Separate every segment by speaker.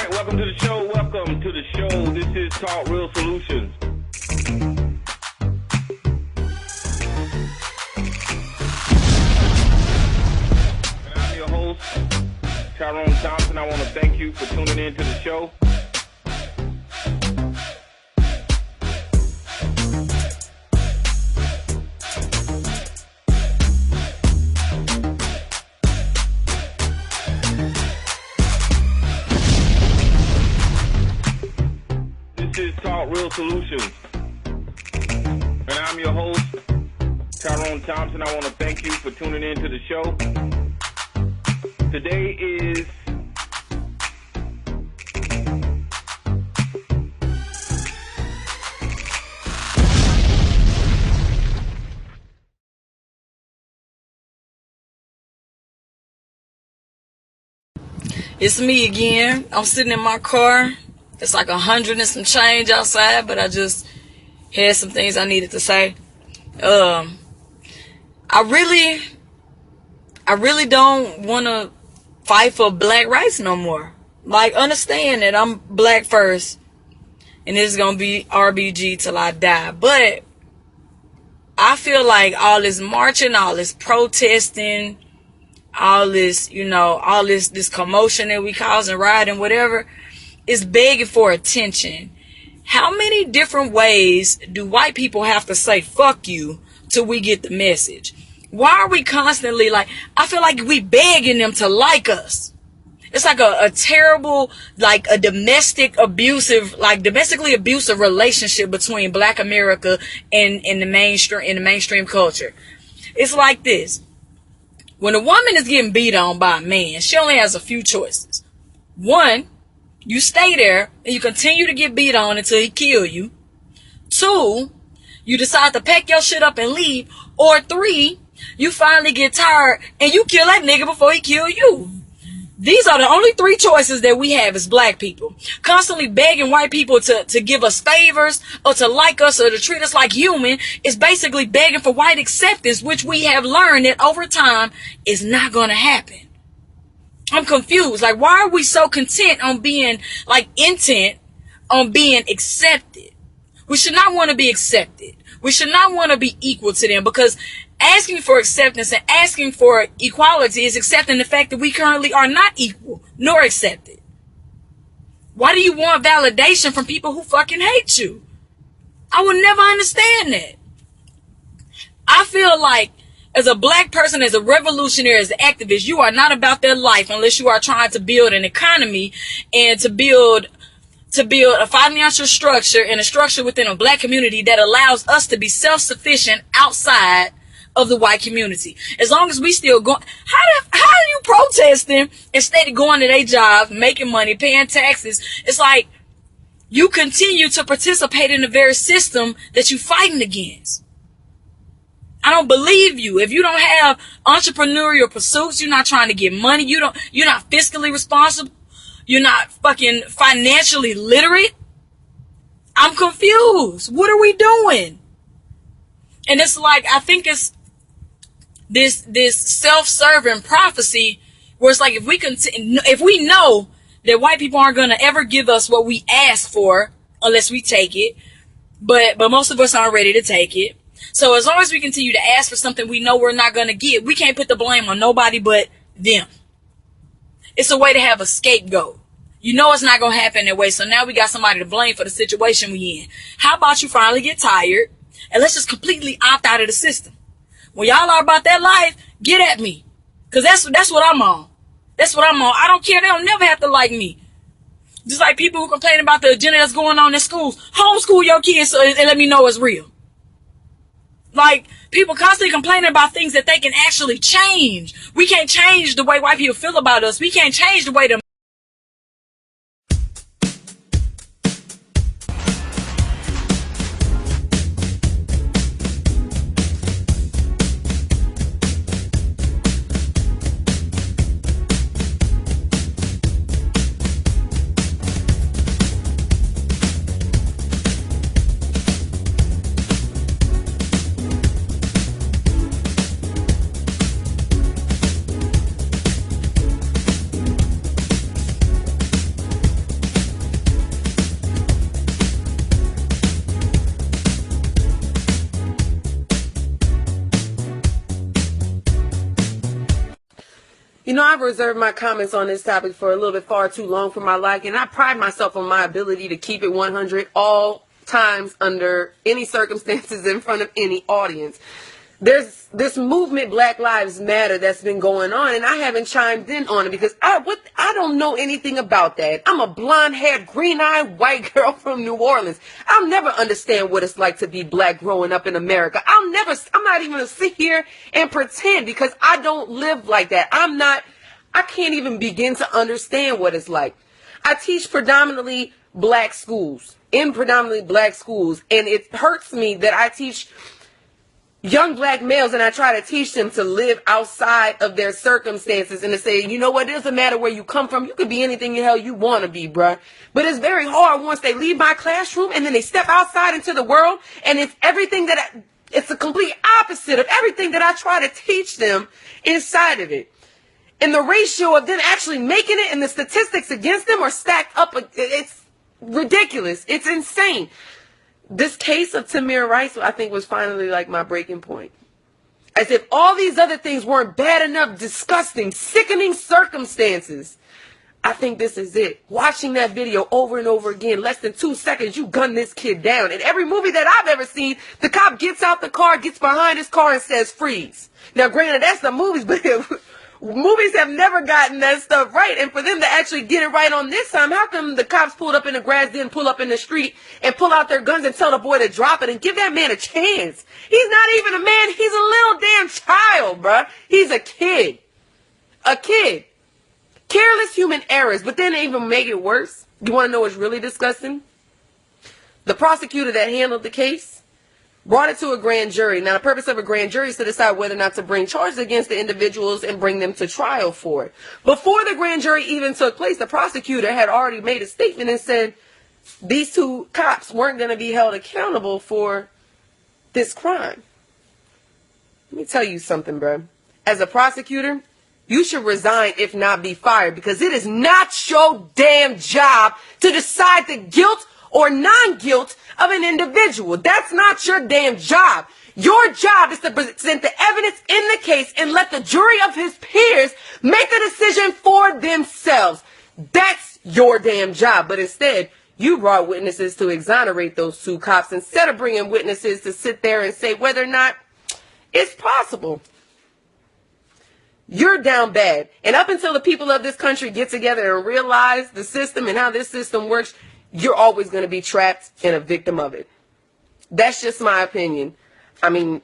Speaker 1: right, welcome to the show. Welcome to the show. This is Talk Real Solutions. And I'm your host, Tyrone Thompson. I want to thank you for tuning in to the show. Real Solutions. And I'm your host, Tyrone Thompson. I want to thank you for tuning in to the show. Today is
Speaker 2: It's me again. I'm sitting in my car. It's like 100 and some change outside, but I just had some things I needed to say. I really don't want to fight for black rights no more. Like, understand that I'm black first, and this is going to be RBG till I die. But I feel like all this marching, all this protesting, all this, all this commotion that we causing, rioting, whatever, is begging for attention. How many different ways do white people have to say fuck you till we get the message? Why are we constantly I feel like we begging them to like us. It's like a terrible, like a domestically abusive relationship between black America and the mainstream culture. It's like this. When a woman is getting beat on by a man, she only has a few choices. One, you stay there and you continue to get beat on until he kill you. Two, you decide to pack your shit up and leave. Or three, you finally get tired and you kill that nigga before he kill you. These are the only three choices that we have as black people. Constantly begging white people to give us favors or to like us or to treat us like human is basically begging for white acceptance, which we have learned that over time is not going to happen. I'm confused. Like, why are we so intent on being accepted? We should not want to be accepted. We should not want to be equal to them, because asking for acceptance and asking for equality is accepting the fact that we currently are not equal nor accepted. Why do you want validation from people who fucking hate you? I will never understand that. I feel like as a black person, as a revolutionary, as an activist, you are not about their life unless you are trying to build an economy and to build a financial structure and a structure within a black community that allows us to be self-sufficient outside of the white community. As long as we still go, how are you protesting instead of going to their job, making money, paying taxes? It's like you continue to participate in the very system that you're fighting against. I don't believe you. If you don't have entrepreneurial pursuits, you're not trying to get money, you're not fiscally responsible, you're not fucking financially literate. I'm confused. What are we doing? And it's like, I think it's this self-serving prophecy where it's like, if we know that white people aren't going to ever give us what we ask for unless we take it, but most of us aren't ready to take it. So as long as we continue to ask for something we know we're not going to get, we can't put the blame on nobody but them. It's a way to have a scapegoat. You know it's not going to happen that way, so now we got somebody to blame for the situation we in. How about you finally get tired and let's just completely opt out of the system? When y'all are about that life, get at me. Because that's what I'm on. That's what I'm on. I don't care. They'll never have to like me. Just like people who complain about the agenda that's going on in schools. Homeschool your kids and let me know it's real. Like, people constantly complaining about things that they can actually change. We can't change the way white people feel about us. We can't change the way the
Speaker 3: You know, I've reserved my comments on this topic for a little bit far too long for my liking, and I pride myself on my ability to keep it 100 all times under any circumstances in front of any audience. There's this movement, Black Lives Matter, that's been going on, and I haven't chimed in on it because I don't know anything about that. I'm a blonde-haired, green-eyed white girl from New Orleans. I'll never understand what it's like to be black growing up in America. I'm not even going to sit here and pretend because I don't live like that. I can't even begin to understand what it's like. I teach predominantly black schools, and it hurts me that I teach young black males and I try to teach them to live outside of their circumstances and to say, you know what, it doesn't matter where you come from. You could be anything the hell you want to be, bruh. But it's very hard once they leave my classroom and then they step outside into the world and it's it's the complete opposite of everything that I try to teach them inside of it. And the ratio of them actually making it and the statistics against them are stacked up. It's ridiculous. It's insane. This case of Tamir Rice, I think, was finally like my breaking point. As if all these other things weren't bad enough, disgusting, sickening circumstances. I think this is it. Watching that video over and over again, less than 2 seconds, you gun this kid down. In every movie that I've ever seen, the cop gets out the car, gets behind his car and says, freeze. Now, granted, that's the movies, but movies have never gotten that stuff right. And for them to actually get it right on this time, how come the cops pulled up in the grass, didn't pull up in the street and pull out their guns and tell the boy to drop it and give that man a chance? He's not even a man. He's a little damn child, bruh. He's a kid. A kid. Careless human errors. But then they even make it worse. You want to know what's really disgusting? The prosecutor that handled the case brought it to a grand jury. Now, the purpose of a grand jury is to decide whether or not to bring charges against the individuals and bring them to trial for it. Before the grand jury even took place, the prosecutor had already made a statement and said these two cops weren't going to be held accountable for this crime. Let me tell you something, bro. As a prosecutor, you should resign, if not be fired, because it is not your damn job to decide the guilt or non-guilt of an individual. That's not your damn job. Your job is to present the evidence in the case and let the jury of his peers make a decision for themselves. That's your damn job. But instead, you brought witnesses to exonerate those two cops instead of bringing witnesses to sit there and say whether or not it's possible. You're down bad. And up until the people of this country get together and realize the system and how this system works, you're always going to be trapped and a victim of it. That's just my opinion. I mean,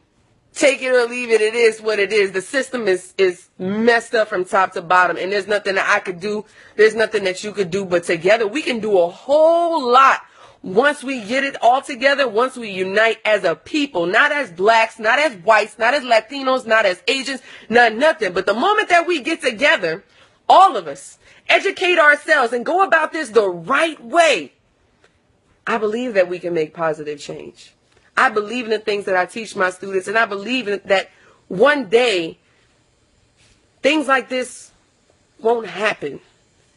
Speaker 3: take it or leave it. It is what it is. The system is messed up from top to bottom. And there's nothing that I could do. There's nothing that you could do. But together we can do a whole lot. Once we get it all together, once we unite as a people, not as blacks, not as whites, not as Latinos, not as Asians, not nothing. But the moment that we get together, all of us, educate ourselves and go about this the right way, I believe that we can make positive change. I believe in the things that I teach my students, and I believe that one day things like this won't happen.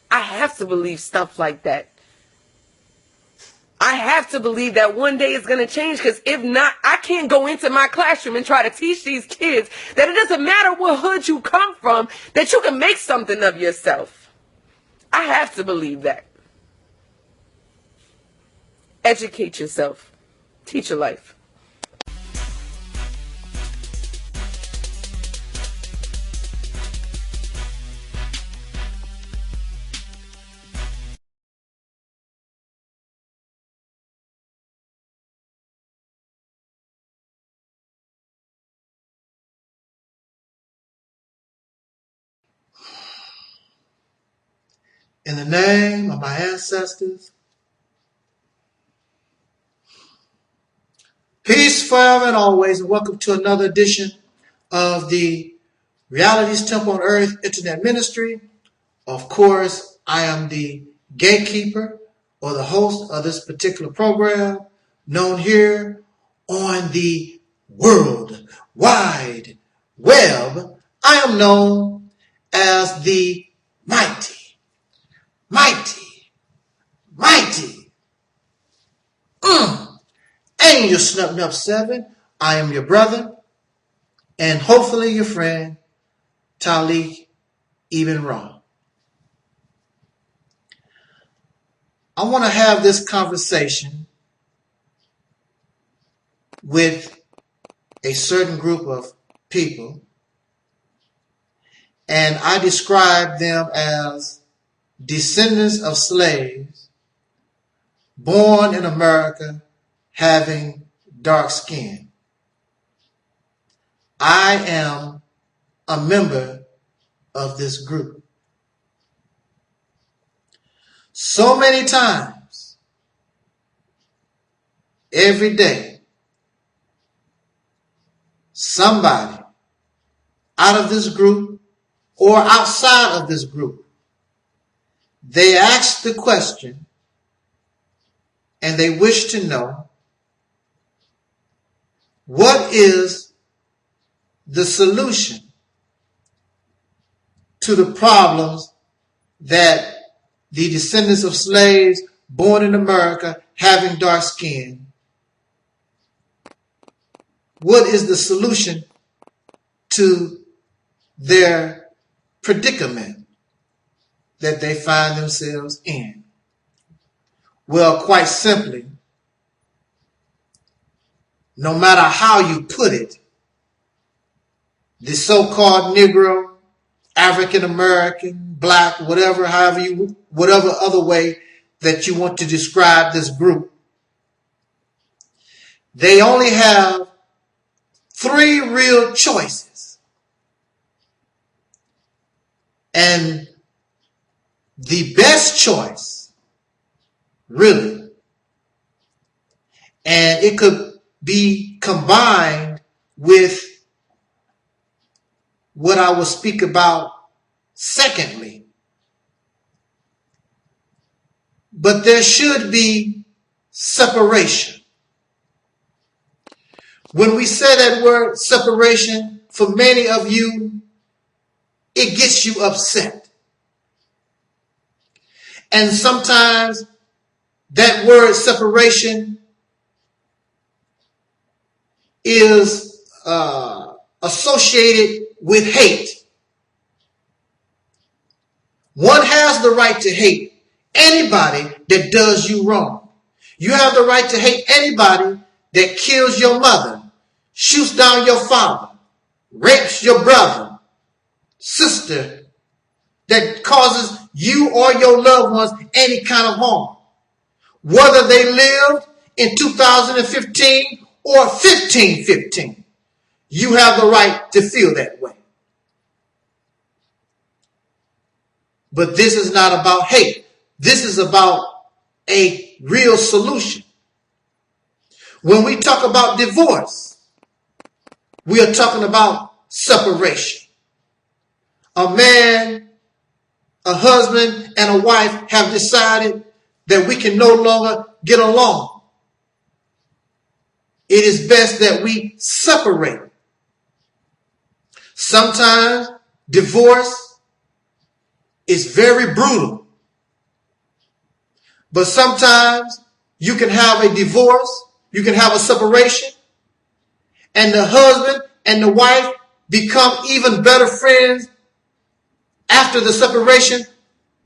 Speaker 3: I have to believe stuff like that. I have to believe that one day it's going to change, because if not, I can't go into my classroom and try to teach these kids that it doesn't matter what hood you come from, that you can make something of yourself. I have to believe that. Educate yourself. Teach your life.
Speaker 4: In the name of my ancestors, peace forever and always, and welcome to another edition of the Reality's Temple on Earth Internet Ministry. Of course, I am the gatekeeper or the host of this particular program, known here on the World Wide Web. I am known as the mighty Angel Snub Nub 7. I am your brother and hopefully your friend, Taalik Ibn'rad. I want to have this conversation with a certain group of people, and I describe them as descendants of slaves born in America having dark skin. I am a member of this group. So many times, every day, somebody out of this group or outside of this group, they ask the question and they wish to know, what is the solution to the problems that the descendants of slaves born in America having dark skin, what is the solution to their predicament that they find themselves in? Well, quite simply, no matter how you put it, the so-called Negro, African American, black, whatever other way that you want to describe this group, they only have three real choices. And the best choice, really, and it could be combined with what I will speak about secondly. But there should be separation. When we say that word separation, for many of you, it gets you upset. And sometimes that word separation is associated with hate. One has the right to hate anybody that does you wrong. You have the right to hate anybody that kills your mother, shoots down your father, rapes your brother, sister, that causes you or your loved ones any kind of harm. Whether they lived in 2015 or 1515, you have the right to feel that way. But this is not about hate. This is about a real solution. When we talk about divorce, we are talking about separation. A man, a husband, and a wife have decided that we can no longer get along. It is best that we separate. Sometimes divorce is very brutal. But sometimes you can have a divorce, you can have a separation, and the husband and the wife become even better friends after the separation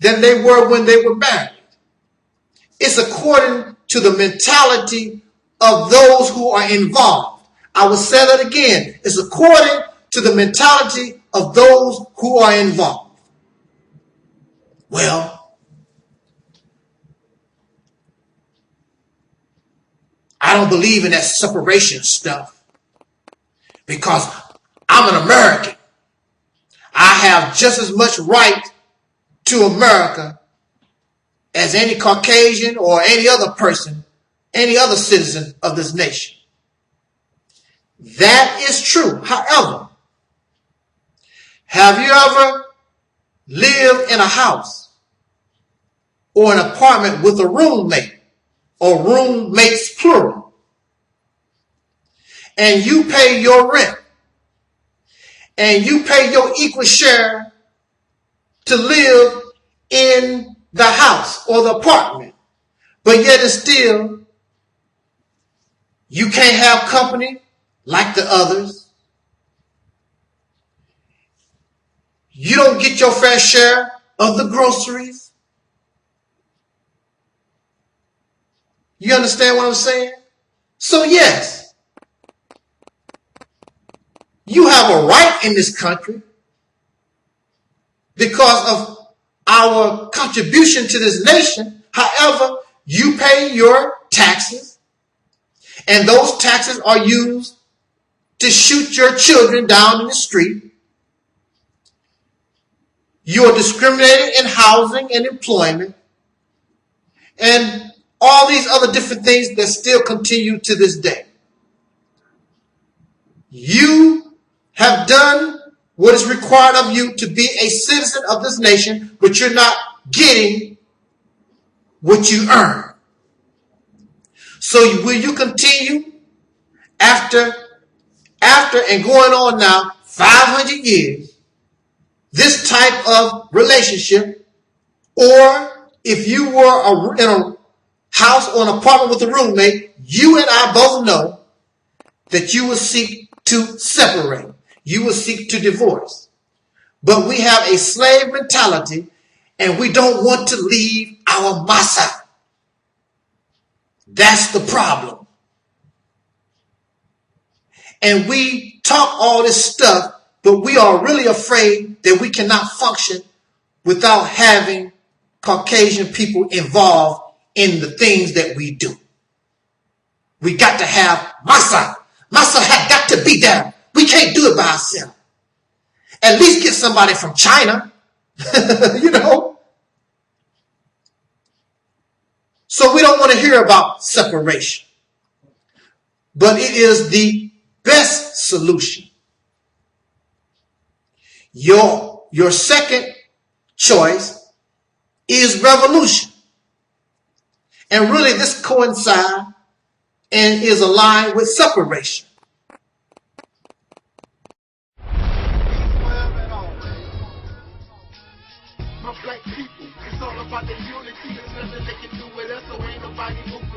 Speaker 4: than they were when they were married. It's according to the mentality of those who are involved. I will say that again. It's according to the mentality of those who are involved. Well, I don't believe in that separation stuff because I'm an American. I have just as much right to America as any Caucasian or any other person, any other citizen of this nation. That is true. However, have you ever lived in a house or an apartment with a roommate or roommates plural, and you pay your rent and you pay your equal share to live in the house or the apartment, but yet and still you can't have company like the others? You don't get your fair share of the groceries. You understand what I'm saying? So yes, you have a right in this country because of our contribution to this nation. However, you pay your taxes, and those taxes are used to shoot your children down in the street. You are discriminated in housing and employment, and all these other different things that still continue to this day. You have done what is required of you to be a citizen of this nation, but you're not getting what you earn. So will you continue after and going on now 500 years, this type of relationship? Or if you were in a house or an apartment with a roommate, you and I both know that you will seek to separate. You will seek to divorce. But we have a slave mentality, and we don't want to leave our masa. That's the problem. And we talk all this stuff, but we are really afraid that we cannot function without having Caucasian people involved in the things that we do. We got to have masa. Masa has got to be there. We can't do it by ourselves. At least get somebody from China, you know. So we don't want to hear about separation. But it is the best solution. Your second choice is revolution. And really this coincides and is aligned with separation.
Speaker 5: My black people, it's all about the unity. There's nothing they can do with us, so ain't nobody moving.